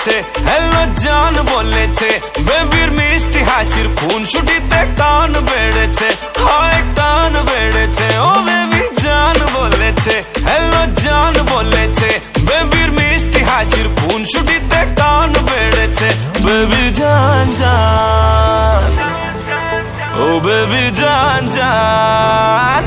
বলেছে, হ্যালো জান বলেছে, বেবির মিষ্টি হাসির খুনসুটিতে টান বেড়েছে, হয় টান বেড়েছে। ও বেবি জান বলেছে, হ্যালো জান বলেছে, বেবির মিষ্টি হাসির খুনসুটিতে টান বেড়েছে। বেবি জান জান, ও বেবি জান জান,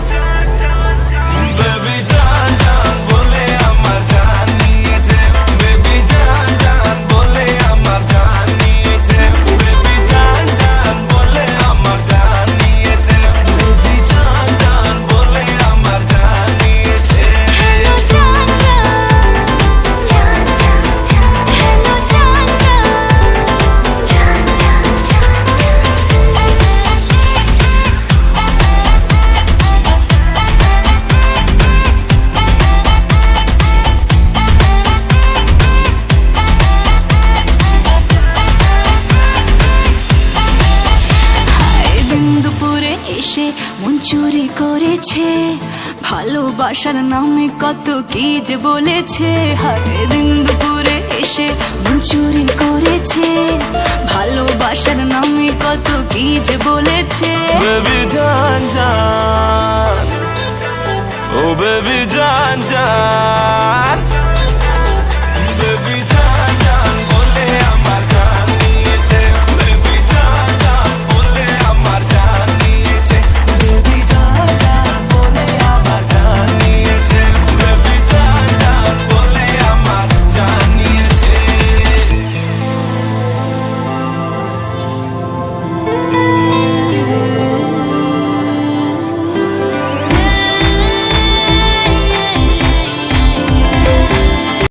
বেবি জান জান বলে আমার জান নিয়েছে, বেবি জান জান বলে আমার জান নিয়েছে, বেবি জান জান বলে আমার জান নিয়েছে, বেবি জান জান বলে আমার জান নিয়েছে। হ্যালো জান জান, হ্যালো জান দুপুরে এসে মন চুরি করেছে, ভালোবাসার নামে কত কি যে বলেছে। হায় দিন দুপুরে এসে মন চুরি করেছে, ভালোবাসার নামে কত কি যে বলেছে। বেবি জান জান, ও বেবি জান জান,